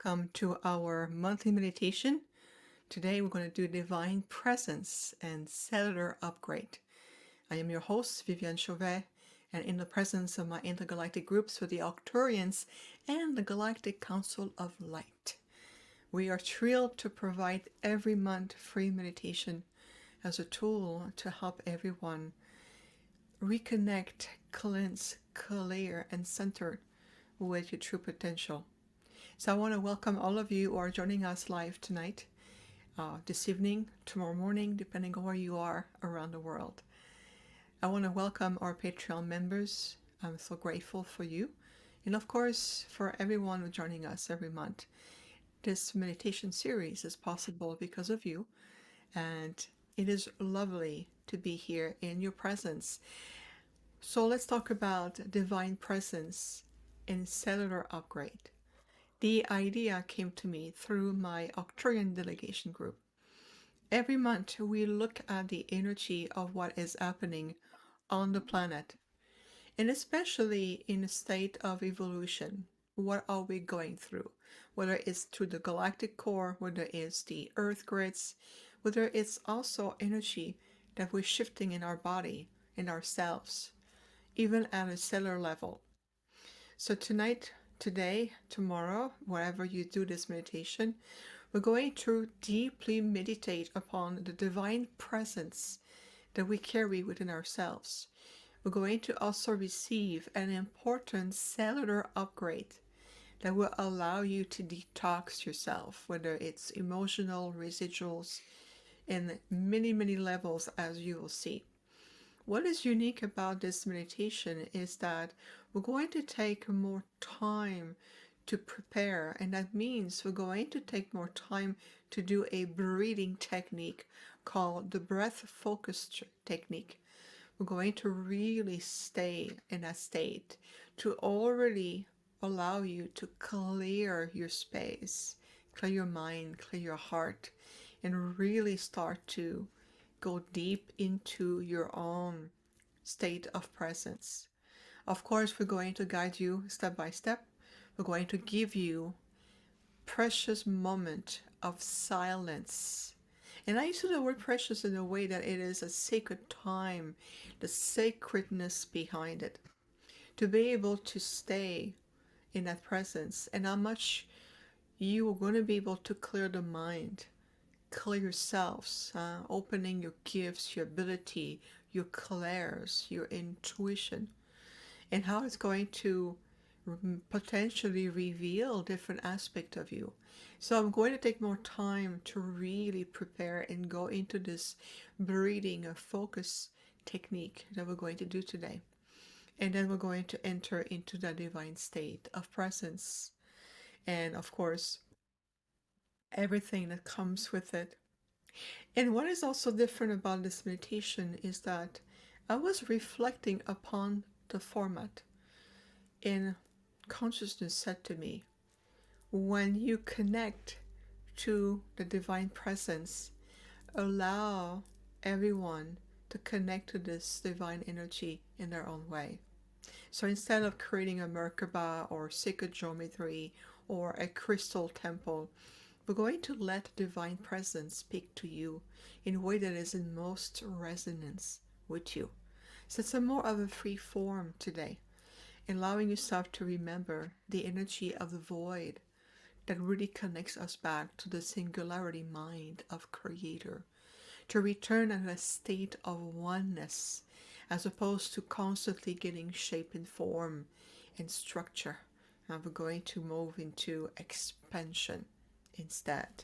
Welcome to our monthly meditation. Today we're going to do Divine Presence and Cellular Upgrade. I am your host, Viviane Chauvet, and in the presence of my intergalactic groups for the Arcturians and the Galactic Council of Light. We are thrilled to provide every month free meditation as a tool to help everyone reconnect, cleanse, clear, and center with your true potential. So I want to welcome all of you who are joining us live tonight, this evening, tomorrow morning, depending on where you are around the world. I want to welcome our Patreon members. I'm so grateful for you. And of course, for everyone who's joining us every month. This meditation series is possible because of you. And it is lovely to be here in your presence. So let's talk about divine presence and cellular upgrade. The idea came to me through my Arcturian delegation group. Every month, we look at the energy of what is happening on the planet, and especially in a state of evolution. What are we going through? Whether it's through the galactic core, whether it's the earth grids, whether it's also energy that we're shifting in our body, in ourselves, even at a cellular level. So tonight, today, tomorrow, wherever you do this meditation, we're going to deeply meditate upon the divine presence that we carry within ourselves. We're going to also receive an important cellular upgrade that will allow you to detox yourself, whether it's emotional residuals in many, many levels, as you will see. What is unique about this meditation is that we're going to take more time to prepare, and that means we're going to take more time to do a breathing technique called the breath focus technique. We're going to really stay in that state to already allow you to clear your space, clear your mind, clear your heart, and really start to go deep into your own state of presence. Of course, we're going to guide you step by step. We're going to give you precious moment of silence. And I use the word precious in a way that it is a sacred time, the sacredness behind it. To be able to stay in that presence, and how much you are going to be able to clear the mind, clear yourselves, opening your gifts, your ability, your clairs, your intuition, and how it's going to potentially reveal different aspects of you. So I'm going to take more time to really prepare and go into this breathing or focus technique that we're going to do today. And then we're going to enter into the divine state of presence. And of course, everything that comes with it. And what is also different about this meditation is that I was reflecting upon the format, and consciousness said to me, when you connect to the divine presence, allow everyone to connect to this divine energy in their own way. So instead of creating a Merkaba or sacred geometry or a crystal temple, we're going to let divine presence speak to you in a way that is in most resonance with you. So it's a more of a free form today, allowing yourself to remember the energy of the void that really connects us back to the singularity mind of Creator, to return in a state of oneness as opposed to constantly getting shape and form and structure. And we're going to move into expansion instead.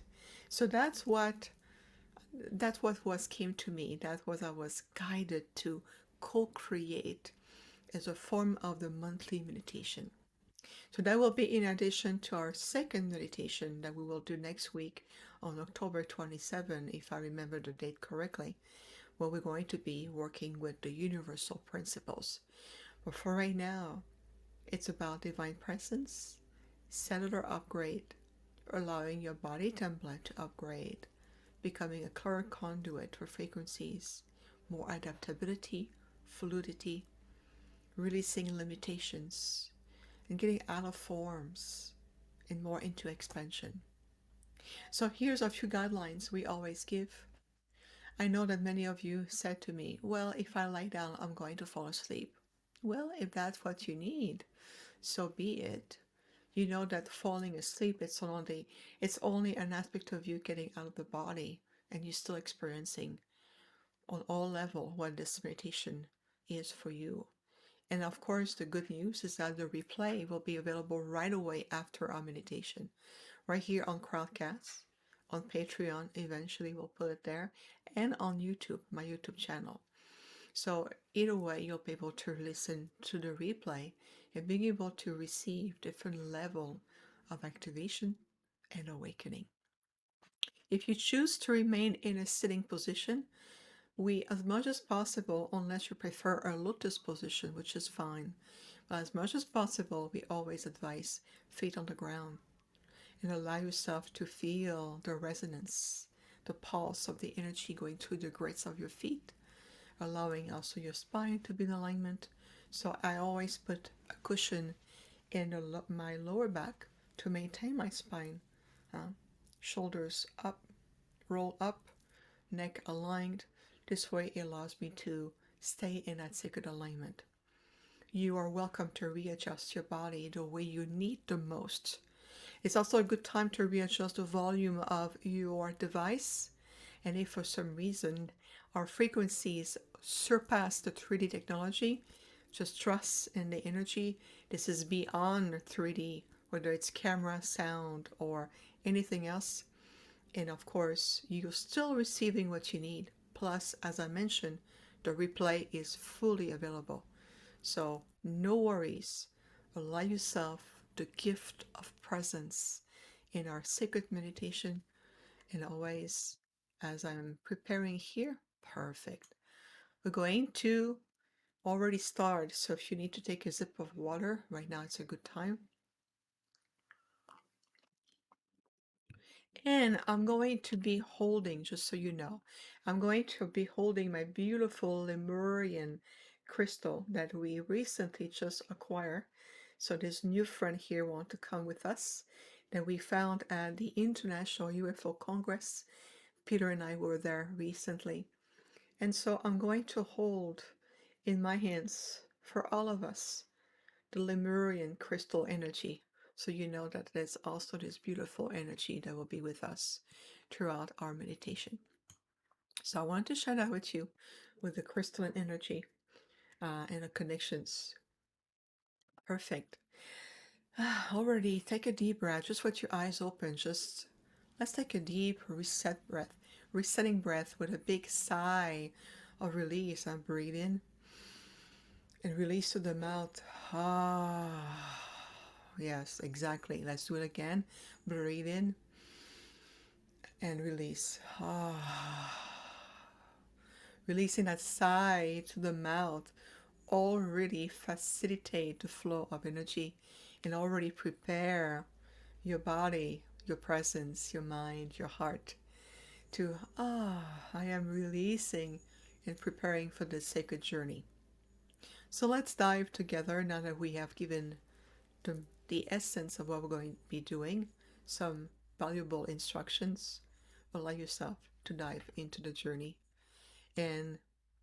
So that's what came to me. That was I was guided to co-create as a form of the monthly meditation. So that will be in addition to our second meditation that we will do next week on October 27, if I remember the date correctly, where we're going to be working with the universal principles. But for right now, it's about divine presence, cellular upgrade, allowing your body template to upgrade, becoming a clear conduit for frequencies, more adaptability, fluidity, releasing limitations, and getting out of forms and more into expansion. So here's a few guidelines we always give. I know that many of you said to me, well, if I lie down, I'm going to fall asleep. Well, if that's what you need, so be it. You know that falling asleep, it's only an aspect of you getting out of the body, and you're still experiencing on all level what this meditation is for you. And of course, the good news is that the replay will be available right away after our meditation, right here on Crowdcast, on Patreon. Eventually, we'll put it there, and on YouTube, my YouTube channel. So either way, you'll be able to listen to the replay and being able to receive different level of activation and awakening. If you choose to remain in a sitting position, we, as much as possible, unless you prefer a lotus position, which is fine, but as much as possible, we always advise feet on the ground and allow yourself to feel the resonance, the pulse of the energy going through the grids of your feet, allowing also your spine to be in alignment. So I always put a cushion in my lower back to maintain my spine. Shoulders up, roll up, neck aligned. This way it allows me to stay in that sacred alignment. You are welcome to readjust your body the way you need the most. It's also a good time to readjust the volume of your device. And if for some reason our frequencies surpass the 3D technology, just trust in the energy. This is beyond 3D, whether it's camera, sound, or anything else. And of course, you're still receiving what you need. Plus, as I mentioned, the replay is fully available. So no worries. Allow yourself the gift of presence in our sacred meditation. And always, as I'm preparing here, perfect. We're going to already start. So if you need to take a sip of water, right now it's a good time. And I'm going to be holding, just so you know, I'm going to be holding my beautiful Lemurian crystal that we recently just acquired. So this new friend here want to come with us that we found at the International UFO Congress. Peter and I were there recently. And so I'm going to hold in my hands for all of us the Lemurian crystal energy. So you know that there's also this beautiful energy that will be with us throughout our meditation. So I want to share that with you with the crystalline energy and the connections. Perfect. Already take a deep breath, just with your eyes open. Just let's take a deep resetting breath with a big sigh of release. And breathe in and release to the mouth. Ah. Yes, exactly. Let's do it again. Breathe in and release. Releasing that sigh to the mouth already facilitate the flow of energy and already prepare your body, your presence, your mind, your heart to, I am releasing and preparing for the sacred journey. So let's dive together now that we have given the essence of what we're going to be doing, some valuable instructions. Allow yourself to dive into the journey. And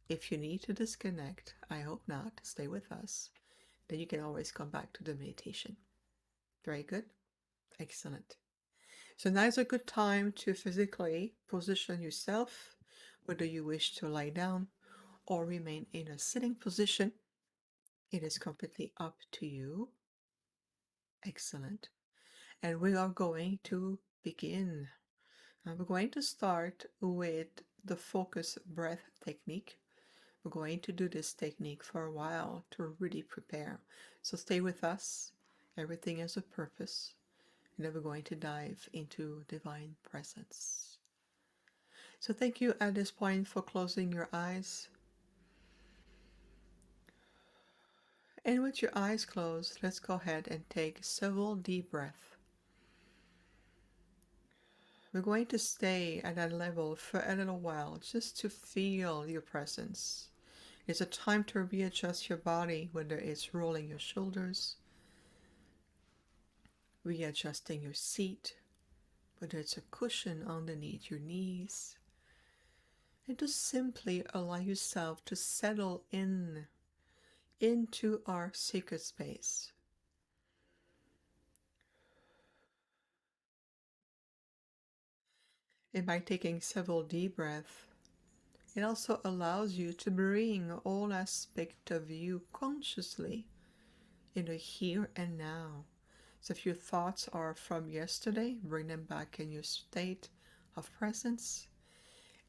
if you need to disconnect, I hope not, stay with us. Then you can always come back to the meditation. Very good. Excellent. So now is a good time to physically position yourself, whether you wish to lie down or remain in a sitting position. It is completely up to you. Excellent. And we are going to begin. We're going to start with the focus breath technique. We're going to do this technique for a while to really prepare. So stay with us. Everything has a purpose. And then we're going to dive into divine presence. So thank you at this point for closing your eyes. And with your eyes closed, let's go ahead and take several deep breaths. We're going to stay at that level for a little while just to feel your presence. It's a time to readjust your body, whether it's rolling your shoulders, readjusting your seat, whether it's a cushion underneath your knees, and to simply allow yourself to settle in into our sacred space. And by taking several deep breaths, it also allows you to bring all aspects of you consciously in the here and now. So if your thoughts are from yesterday, bring them back in your state of presence.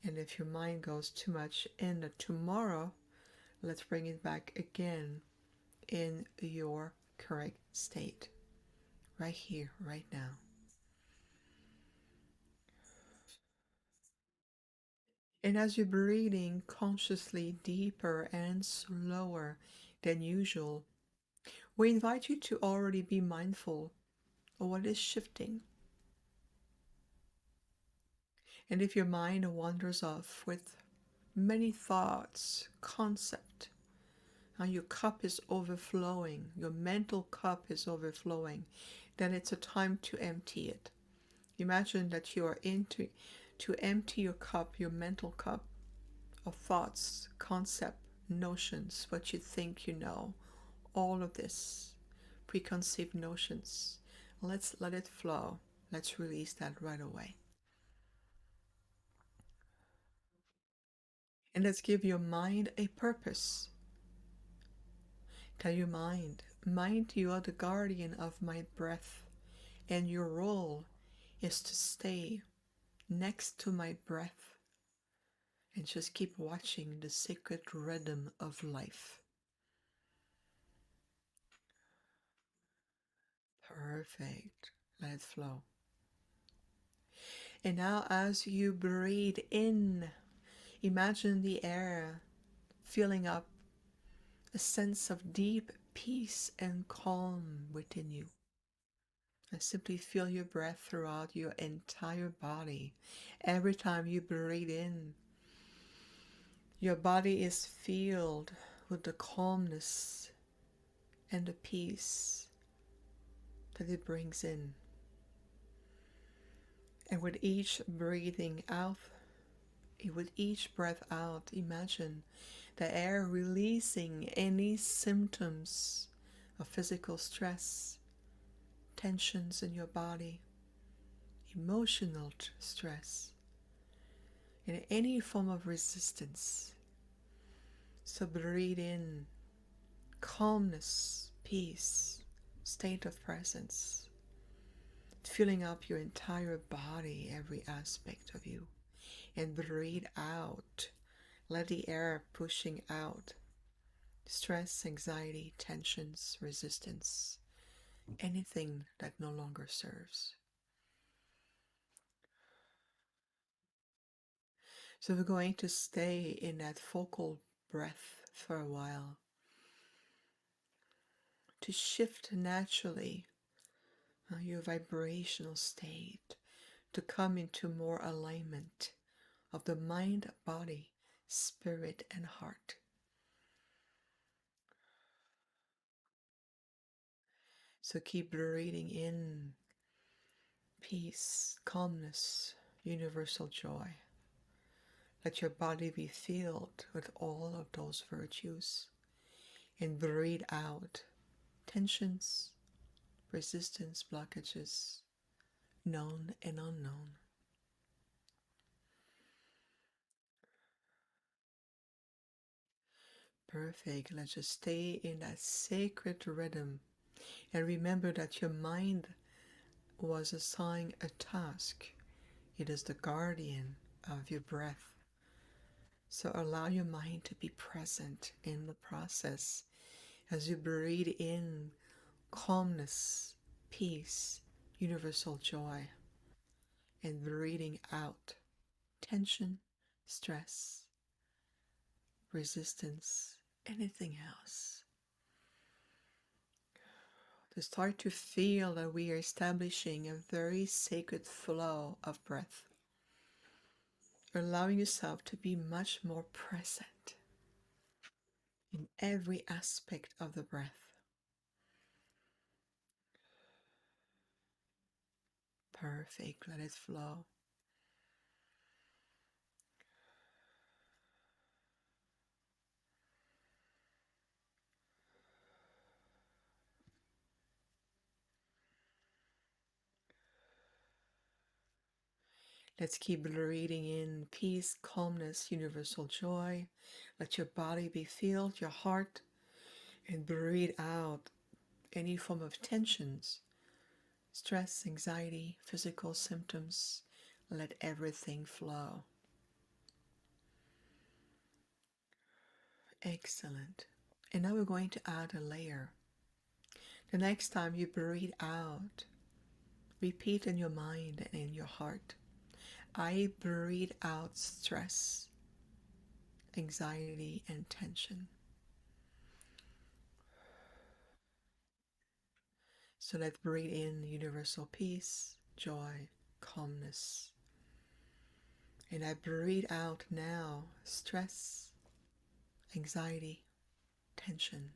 And if your mind goes too much in the tomorrow, let's bring it back again in your correct state, right here, right now. And as you're breathing consciously deeper and slower than usual, we invite you to already be mindful of what is shifting. And if your mind wanders off with many thoughts, concept, and your cup is overflowing, your mental cup is overflowing, then it's a time to empty it. Imagine that you are to empty your cup, your mental cup of thoughts, concept, notions, what you think you know, all of this, preconceived notions. Let's let it flow. Let's release that right away. And let's give your mind a purpose. Tell your mind, you are the guardian of my breath, and your role is to stay next to my breath and just keep watching the sacred rhythm of life. Perfect. Let it flow. And now, as you breathe in, imagine the air filling up a sense of deep peace and calm within you. And simply feel your breath throughout your entire body. Every time you breathe in, your body is filled with the calmness and the peace that it brings in. And with each breathing out, with each breath out, imagine the air releasing any symptoms of physical stress, tensions in your body, emotional stress, and any form of resistance. So breathe in calmness, peace, state of presence, filling up your entire body, every aspect of you. And breathe out. Let the air pushing out stress, anxiety, tensions, resistance, anything that no longer serves. So we're going to stay in that focal breath for a while to shift naturally your vibrational state, to come into more alignment of the mind, body, spirit, and heart. So keep breathing in peace, calmness, universal joy. Let your body be filled with all of those virtues. And breathe out tensions, resistance, blockages, known and unknown. Perfect. Let's just stay in that sacred rhythm. And remember that your mind was assigned a task. It is the guardian of your breath. So allow your mind to be present in the process as you breathe in calmness, peace, universal joy, and breathing out tension, stress, resistance, anything else. To start to feel that we are establishing a very sacred flow of breath, allowing yourself to be much more present in every aspect of the breath. Perfect. Let it flow. Let's keep breathing in peace, calmness, universal joy. Let your body be filled, your heart, and breathe out any form of tensions, stress, anxiety, physical symptoms. Let everything flow. Excellent. And now we're going to add a layer. The next time you breathe out, repeat in your mind and in your heart, I breathe out stress, anxiety, and tension. So let's breathe in universal peace, joy, calmness. And I breathe out now stress, anxiety, tension,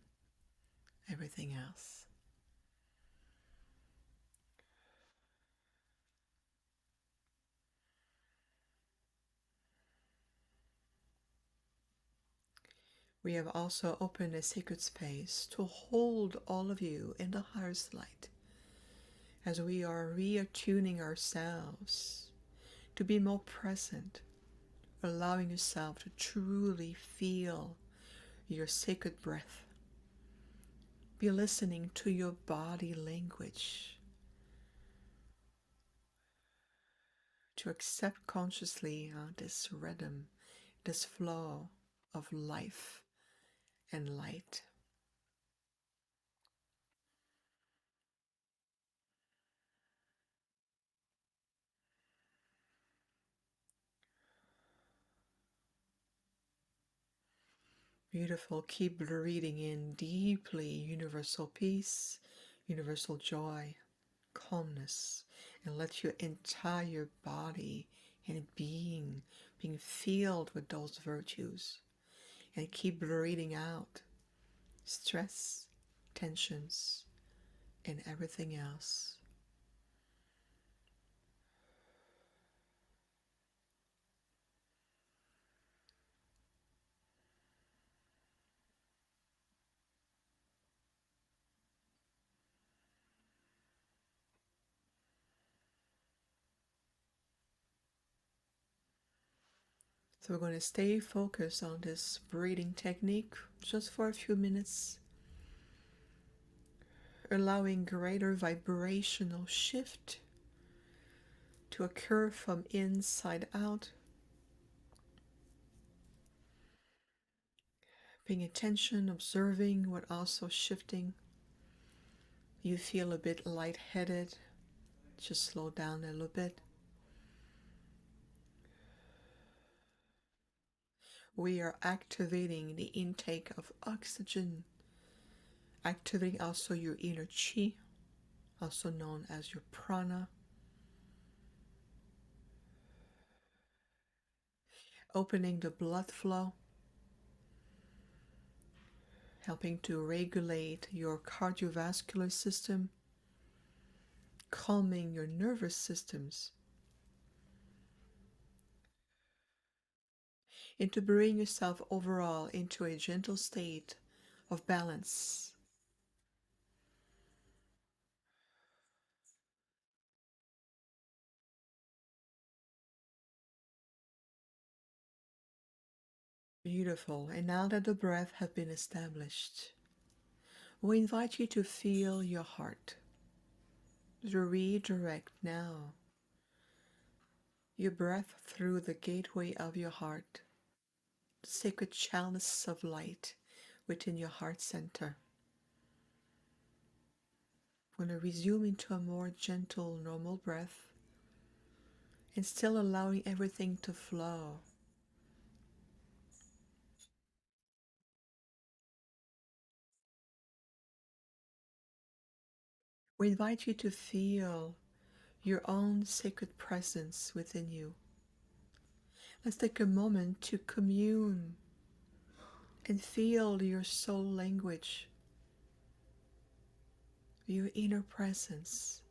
everything else. We have also opened a sacred space to hold all of you in the highest light as we are reattuning ourselves to be more present, allowing yourself to truly feel your sacred breath. Be listening to your body language, to accept consciously this rhythm, this flow of life and light. Beautiful. Keep breathing in deeply universal peace, universal joy, calmness, and let your entire body and being filled with those virtues. And keep breathing out stress, tensions, and everything else. So we're going to stay focused on this breathing technique just for a few minutes, allowing greater vibrational shift to occur from inside out, paying attention, observing what also shifting. You feel a bit lightheaded, just slow down a little bit. We are activating the intake of oxygen, activating also your inner chi, also known as your prana, opening the blood flow, helping to regulate your cardiovascular system, calming your nervous systems, and to bring yourself overall into a gentle state of balance. Beautiful. And now that the breath has been established, we invite you to feel your heart, to redirect now your breath through the gateway of your heart, the sacred chalice of light within your heart center. We're going to resume into a more gentle, normal breath and still allowing everything to flow. We invite you to feel your own sacred presence within you. Let's take a moment to commune and feel your soul language, your inner presence.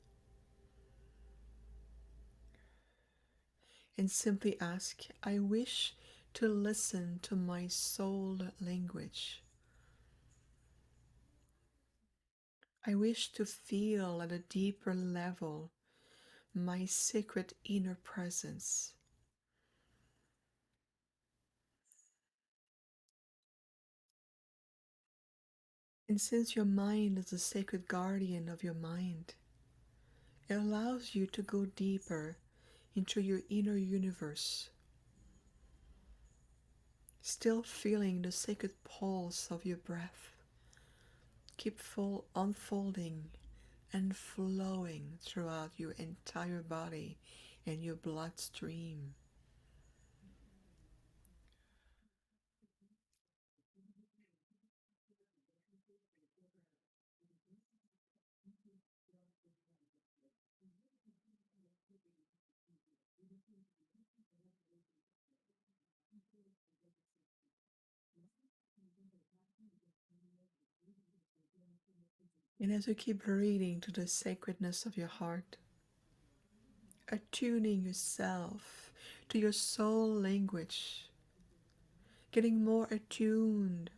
and simply ask, I wish to listen to my soul language. I wish to feel at a deeper level my sacred inner presence. And since your mind is the sacred guardian of your mind, it allows you to go deeper into your inner universe, still feeling the sacred pulse of your breath. Keep full unfolding and flowing throughout your entire body and your bloodstream. And as you keep breathing to the sacredness of your heart, attuning yourself to your soul language, getting more attuned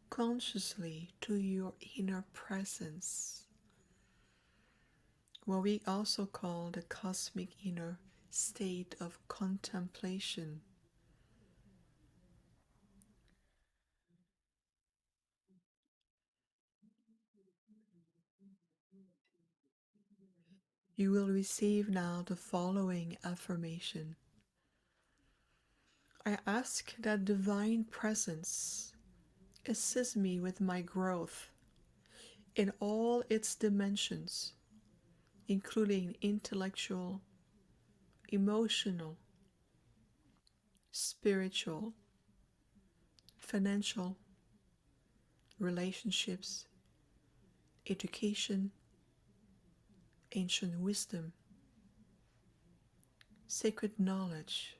consciously to your inner presence, what we also call the cosmic inner state of contemplation. You will receive now the following affirmation. I ask that divine presence assist me with my growth in all its dimensions, including intellectual, emotional, spiritual, financial, relationships, education, ancient wisdom, sacred knowledge,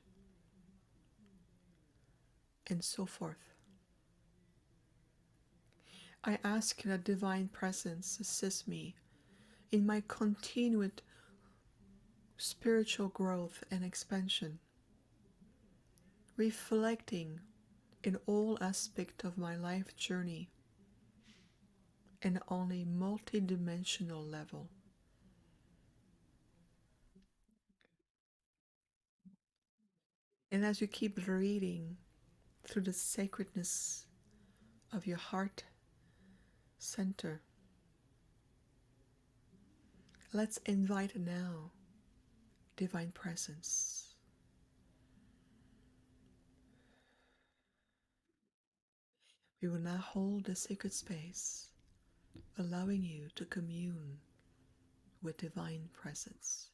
and so forth. I ask that divine presence assist me in my continued spiritual growth and expansion, reflecting in all aspects of my life journey and on a multidimensional level. And as you keep breathing through the sacredness of your heart center, let's invite now divine presence. We will now hold the sacred space, allowing you to commune with divine presence.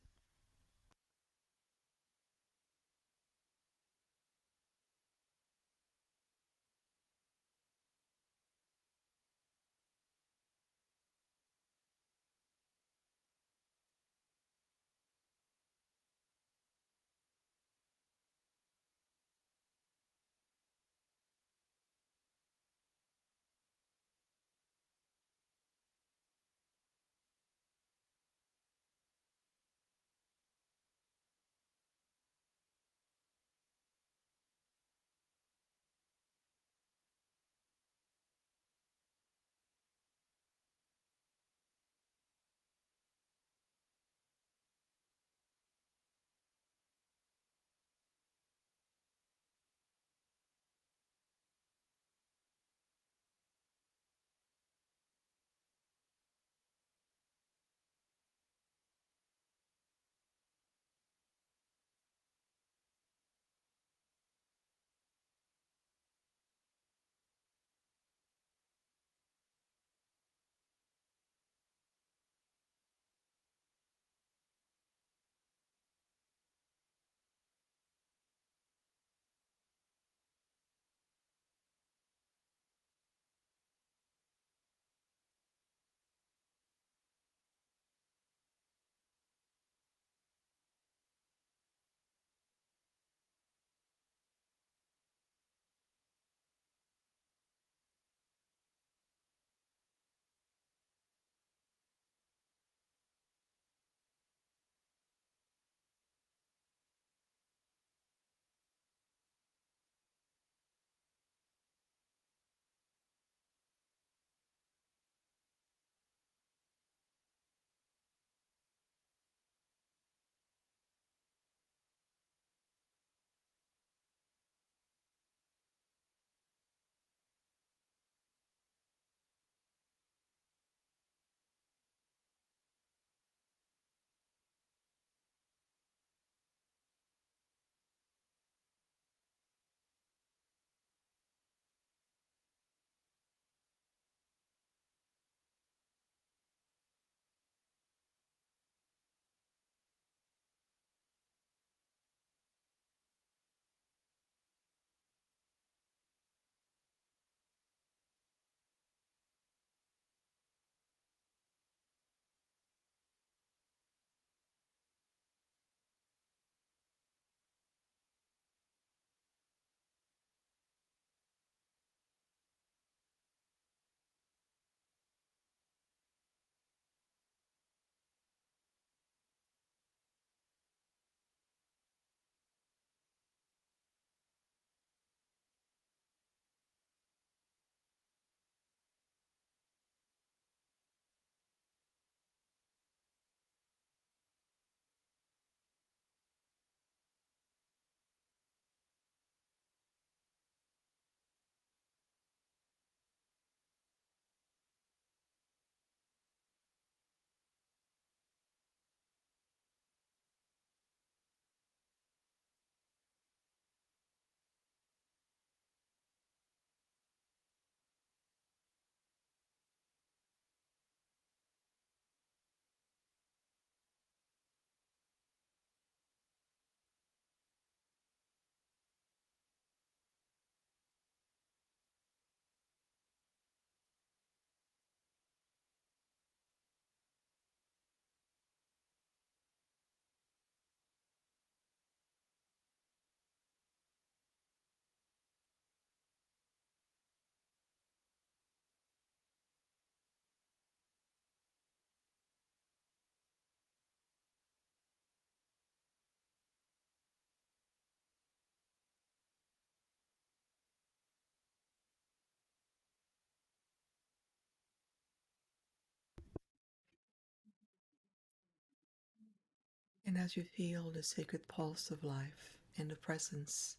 And as you feel the sacred pulse of life and the presence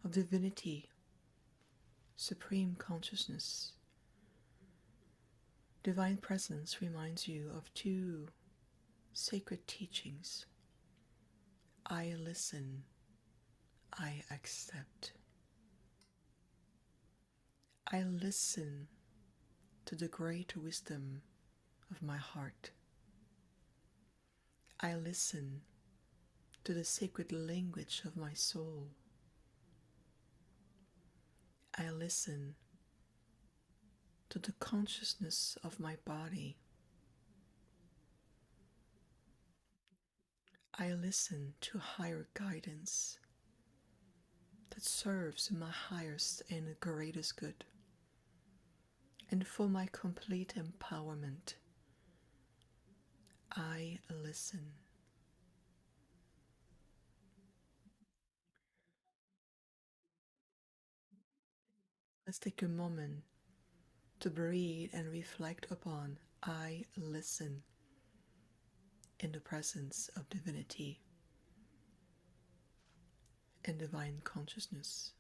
of divinity, supreme consciousness, divine presence reminds you of two sacred teachings. I listen, I accept. I listen to the great wisdom of my heart. I listen to the sacred language of my soul. I listen to the consciousness of my body. I listen to higher guidance that serves my highest and greatest good, and for my complete empowerment. I listen. Let's take a moment to breathe and reflect upon I listen in the presence of divinity and divine consciousness.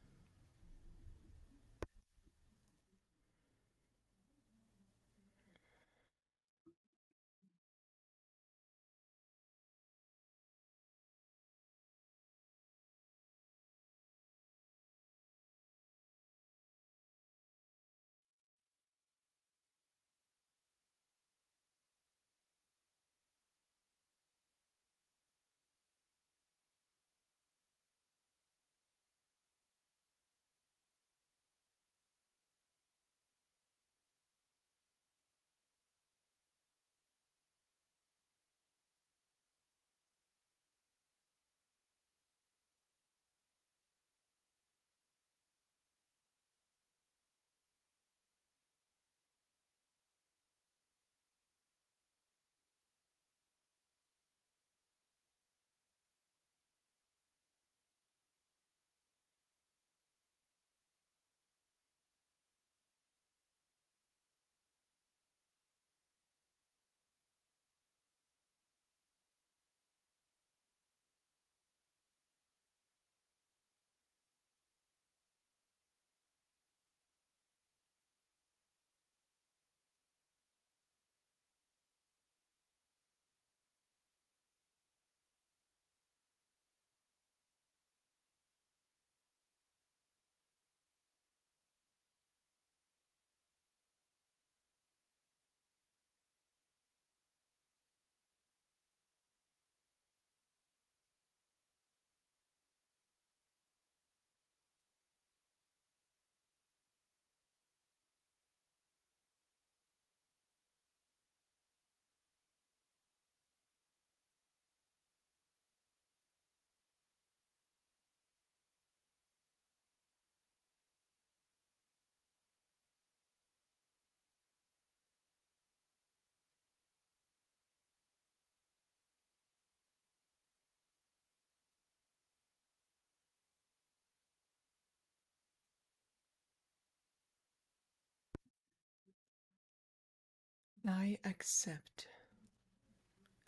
I accept.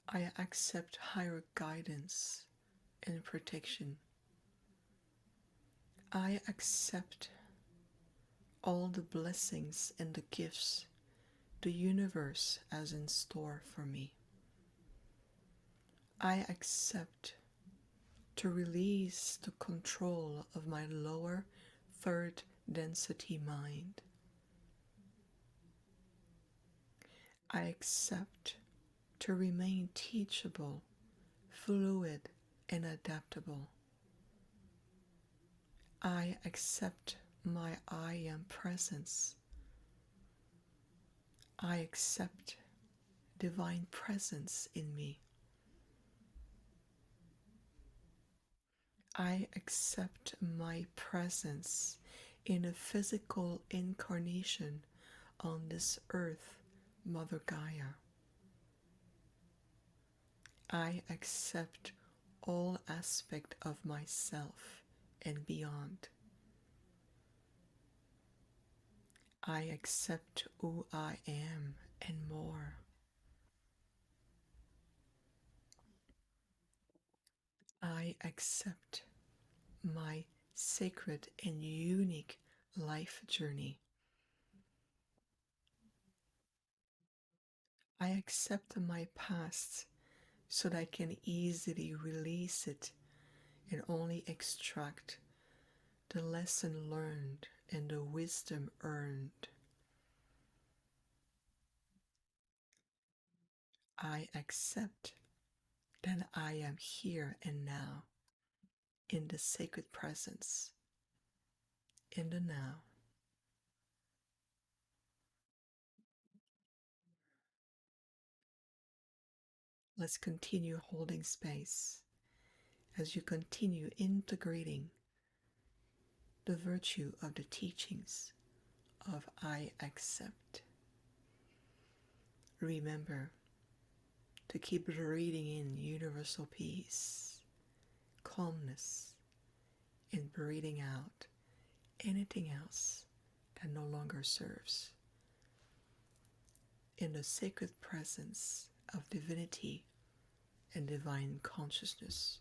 I accept higher guidance and protection. I accept all the blessings and the gifts the universe has in store for me. I accept to release the control of my lower third density mind. I accept to remain teachable, fluid, and adaptable. I accept my I am presence. I accept divine presence in me. I accept my presence in a physical incarnation on this earth, Mother Gaia. I accept all aspect of myself and beyond. I accept who I am and more. I accept my sacred and unique life journey. I accept my past so that I can easily release it and only extract the lesson learned and the wisdom earned. I accept that I am here and now in the sacred presence, in the now. Let's continue holding space as you continue integrating the virtue of the teachings of I accept. Remember to keep breathing in universal peace, calmness, and breathing out anything else that no longer serves. In the sacred presence of divinity and divine consciousness.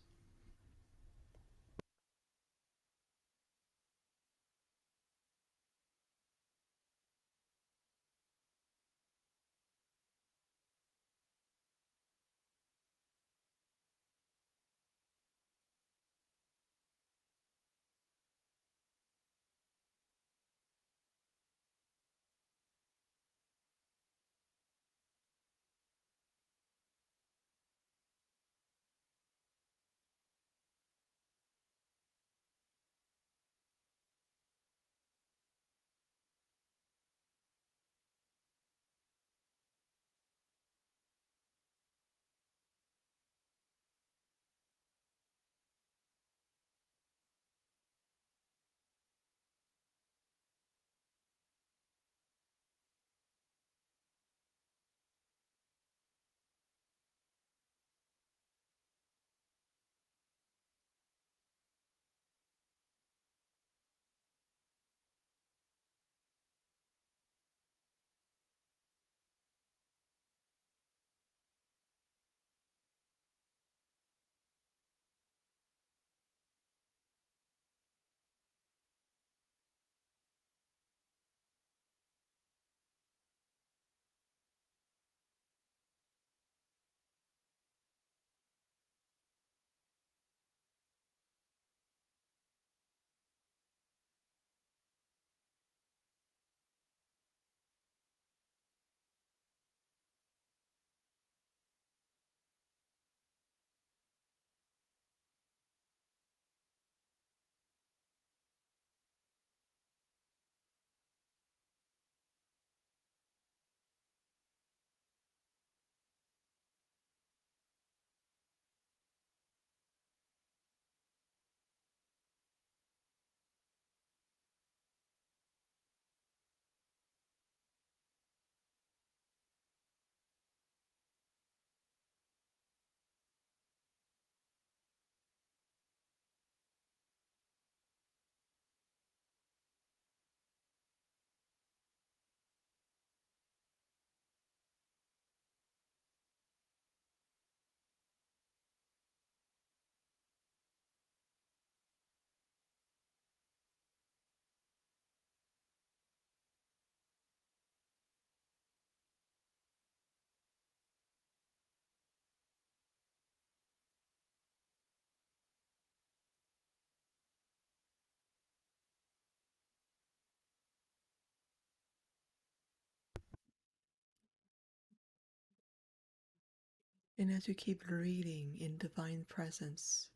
And as you keep reading in divine presence,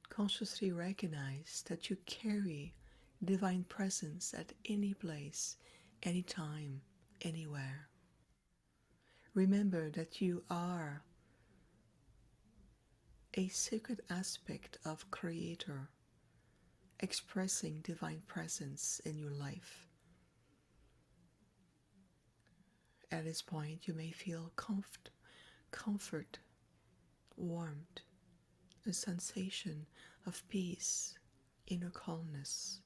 consciously recognize that you carry divine presence at any place, anytime, anywhere. Remember that you are a sacred aspect of Creator expressing divine presence in your life. At this point, you may feel comfort, warmth, a sensation of peace, inner calmness,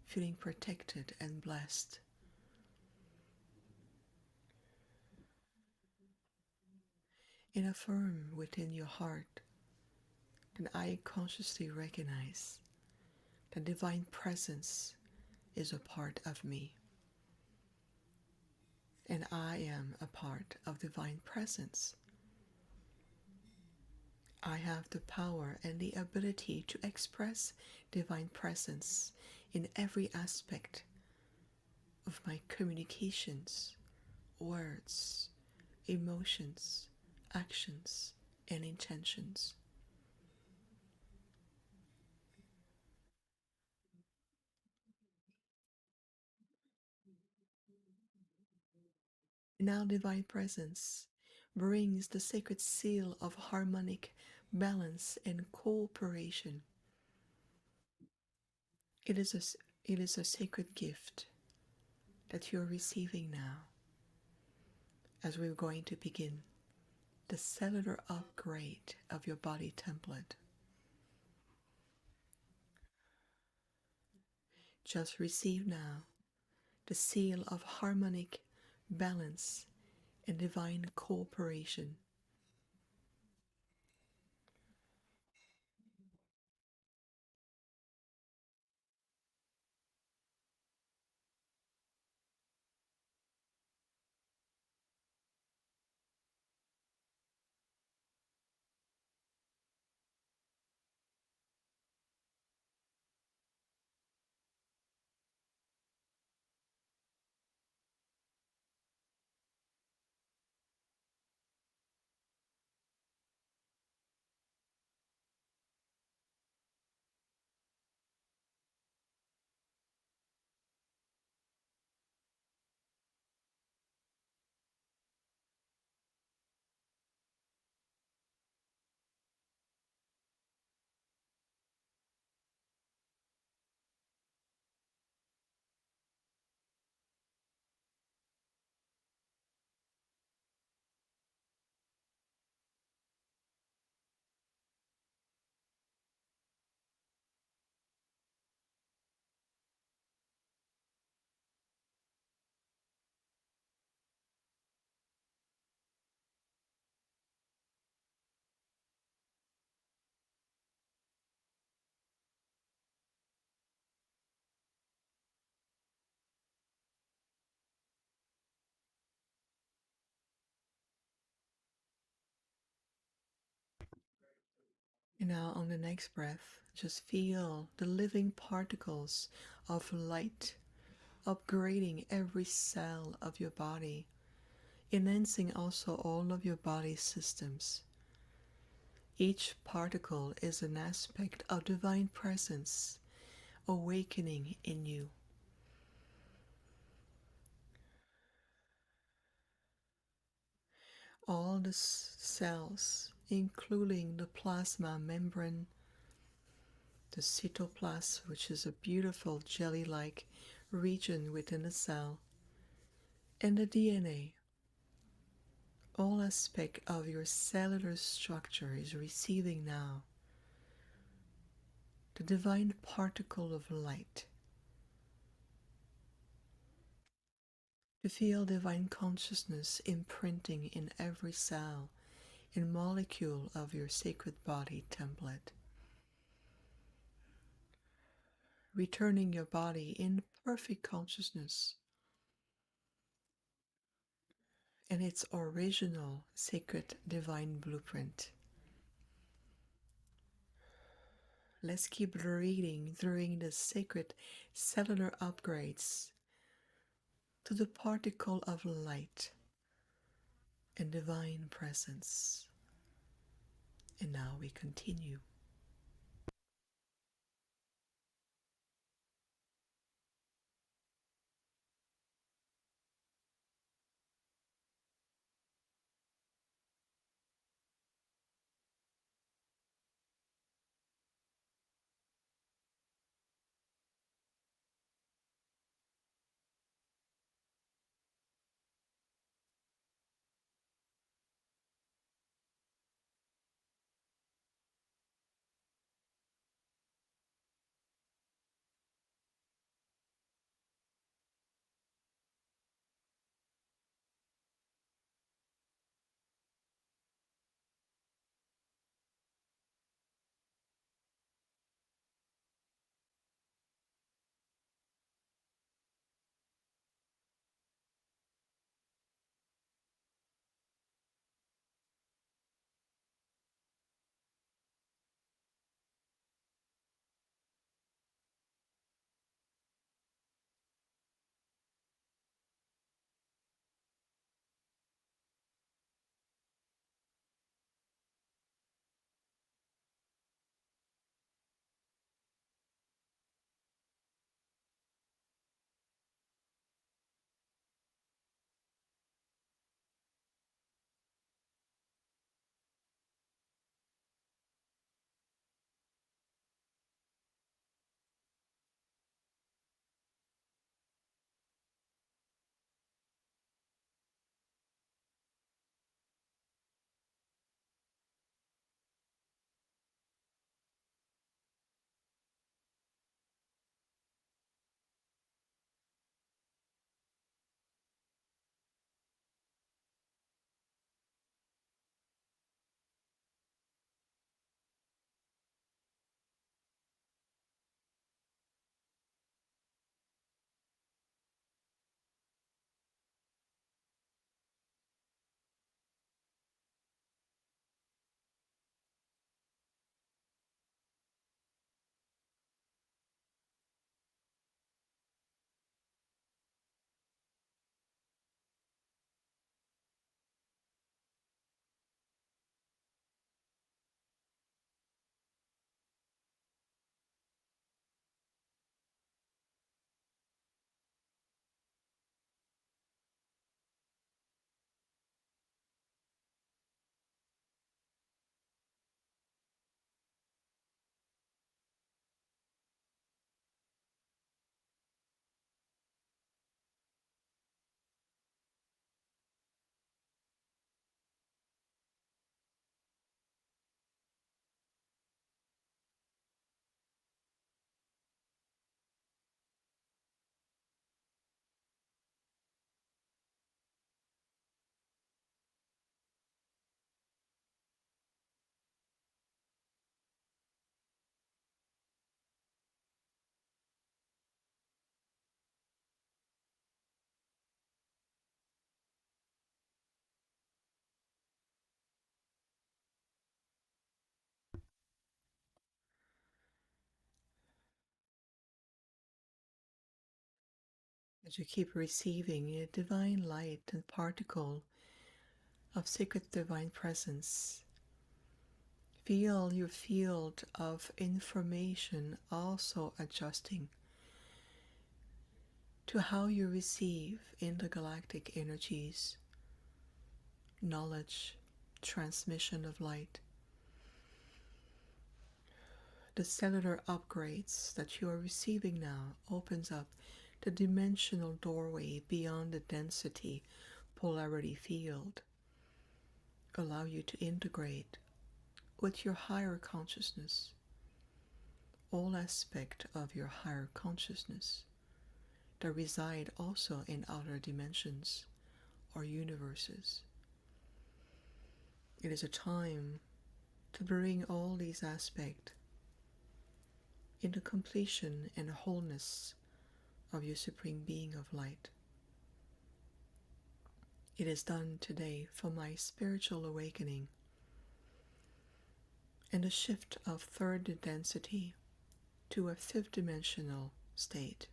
feeling protected and blessed. And affirm within your heart then I consciously recognize that divine presence is a part of me, and I am a part of divine presence. I have the power and the ability to express divine presence in every aspect of my communications, words, emotions, actions, and intentions. Now, divine presence brings the sacred seal of harmonic balance and cooperation. It is it is a sacred gift that you're receiving now as we're going to begin the cellular upgrade of your body template. Just receive now the seal of harmonic balance and divine cooperation. And now, on the next breath, just feel the living particles of light upgrading every cell of your body, enhancing also all of your body systems. Each particle is an aspect of divine presence awakening in you. All the cells, including the plasma membrane, the cytoplasm, which is a beautiful jelly like region within the cell, and the DNA. All aspect of your cellular structure is receiving now the divine particle of light, to feel divine consciousness imprinting in every cell and molecule of your sacred body template, returning your body in perfect consciousness and its original sacred divine blueprint. Let's keep reading during the sacred cellular upgrades to the particle of light and divine presence. And now we continue. As you keep receiving a divine light and particle of sacred divine presence, feel your field of information also adjusting to how you receive intergalactic energies, knowledge, transmission of light. The cellular upgrades that you are receiving now opens up the dimensional doorway beyond the density polarity field, allow you to integrate with your higher consciousness, all aspects of your higher consciousness that reside also in outer dimensions or universes. It is a time to bring all these aspects into completion and wholeness of your Supreme Being of Light. It is done today for my spiritual awakening and the shift of third density to a fifth dimensional state.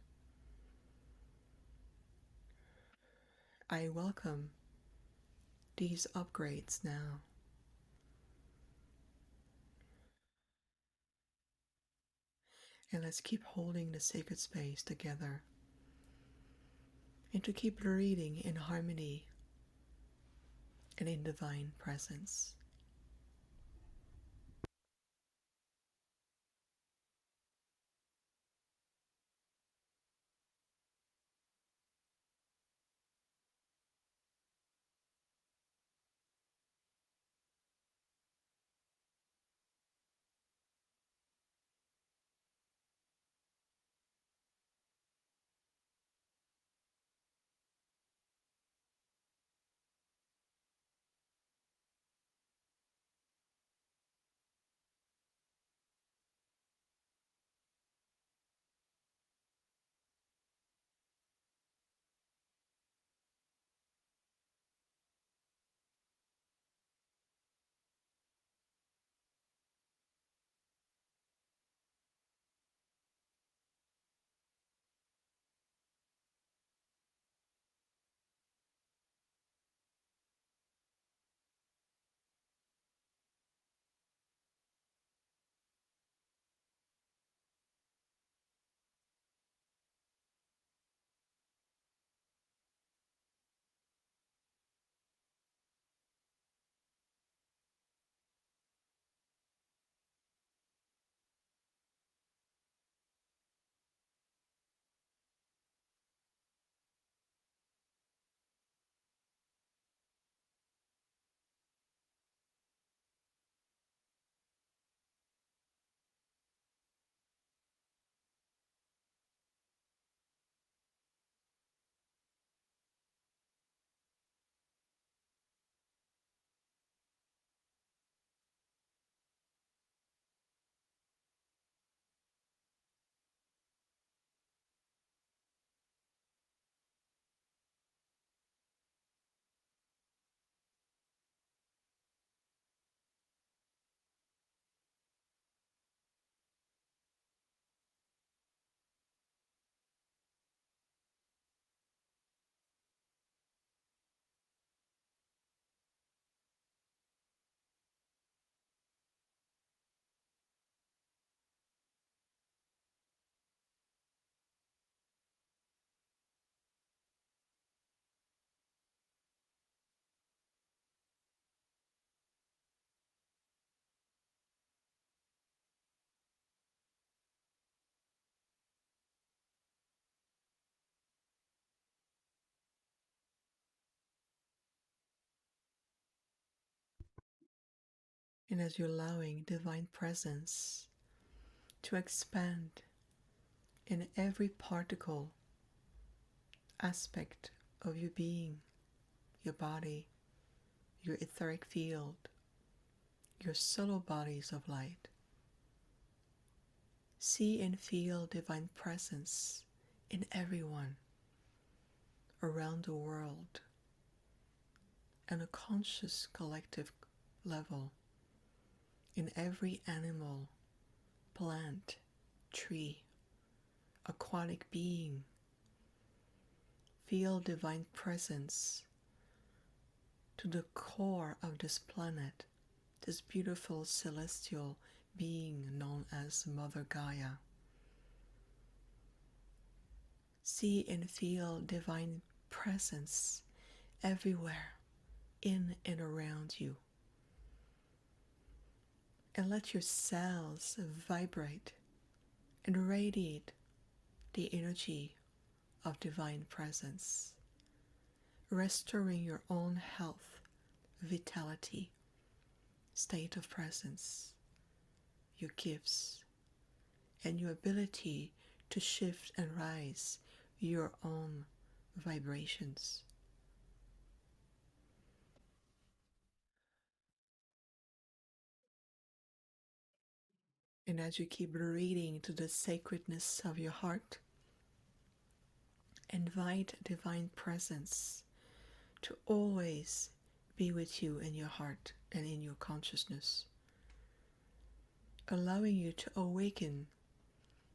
I welcome these upgrades now. And let's keep holding the sacred space together and to keep breathing in harmony and in divine presence. And as you're allowing divine presence to expand in every particle, aspect of your being, your body, your etheric field, your subtle bodies of light, see and feel divine presence in everyone around the world on a conscious collective level, in every animal, plant, tree, aquatic being, feel divine presence to the core of this planet, this beautiful celestial being known as Mother Gaia. See and feel divine presence everywhere in and around you. And let your cells vibrate and radiate the energy of divine presence, restoring your own health, vitality, state of presence, your gifts, and your ability to shift and rise your own vibrations. And as you keep breathing to the sacredness of your heart, invite divine presence to always be with you in your heart and in your consciousness, allowing you to awaken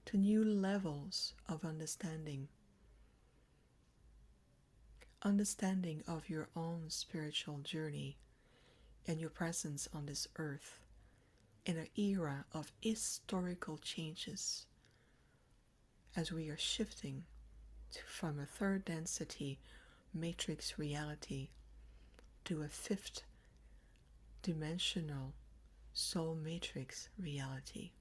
to new levels of understanding of your own spiritual journey and your presence on this earth in an era of historical changes as we are shifting from a third density matrix reality to a fifth dimensional soul matrix reality.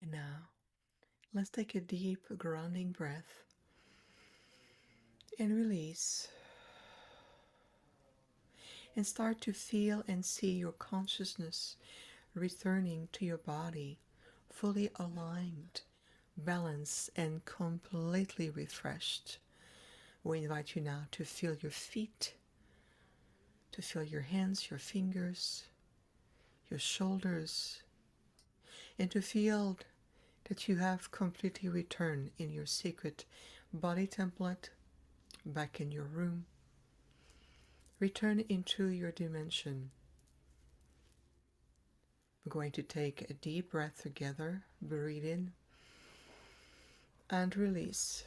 And now, let's take a deep grounding breath and release, and start to feel and see your consciousness returning to your body, fully aligned, balanced, and completely refreshed. We invite you now to feel your feet, to feel your hands, your fingers, your shoulders, and to feel that you have completely returned in your secret body template, back in your room. Return into your dimension. We're going to take a deep breath together. Breathe in and release.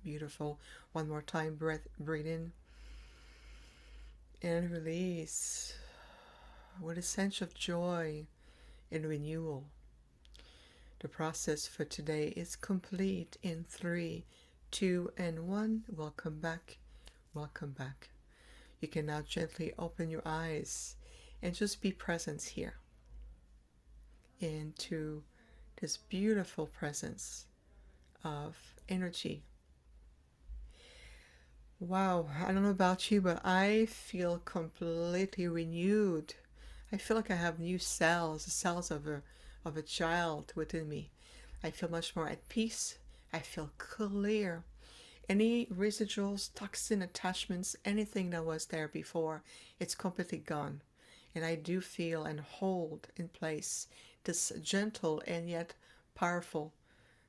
Beautiful. One more time, breathe in and release with a sense of joy and renewal. The process for today is complete in 3, 2, and 1. Welcome back. Welcome back. You can now gently open your eyes and just be present here into this beautiful presence of energy. Wow, I don't know about you, but I feel completely renewed. I feel like I have new cells, the cells of a child within me. I feel much more at peace. I feel clear. Any residuals, toxin attachments, anything that was there before, it's completely gone. And I do feel and hold in place this gentle and yet powerful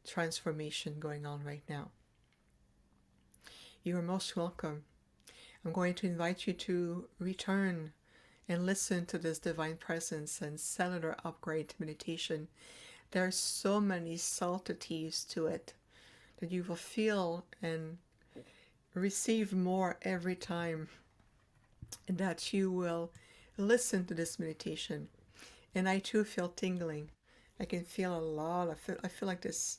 transformation going on right now. You are most welcome. I'm going to invite you to return and listen to this divine presence and cellular upgrade meditation. There are so many subtleties to it that you will feel and receive more every time that you will listen to this meditation. And I too feel tingling. I can feel a lot. I feel like this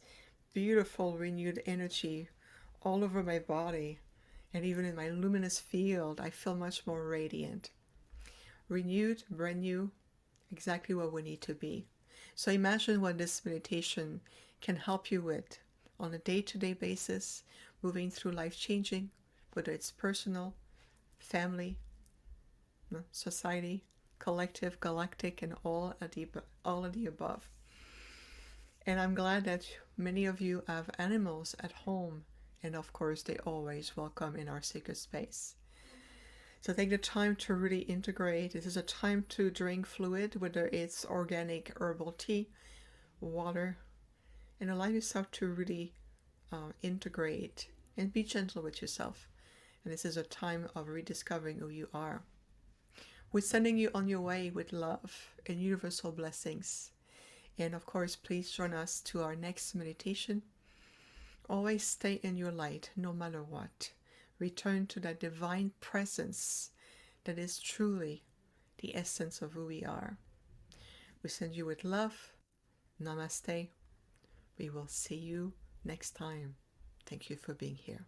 beautiful renewed energy all over my body, and even in my luminous field. I feel much more radiant, renewed, brand new, exactly what we need to be. So imagine what this meditation can help you with on a day-to-day basis, moving through life changing, whether it's personal, family, society, collective, galactic, and all of the above. And I'm glad that many of you have animals at home, and of course, they always welcome in our sacred space. So take the time to really integrate. This is a time to drink fluid, whether it's organic herbal tea, water, and allow yourself to really integrate and be gentle with yourself. And this is a time of rediscovering who you are. We're sending you on your way with love and universal blessings. And of course, please join us to our next meditation. Always stay in your light no matter what. Return to that divine presence that is truly the essence of who we are. We send you with love. Namaste. We will see you next time. Thank you for being here.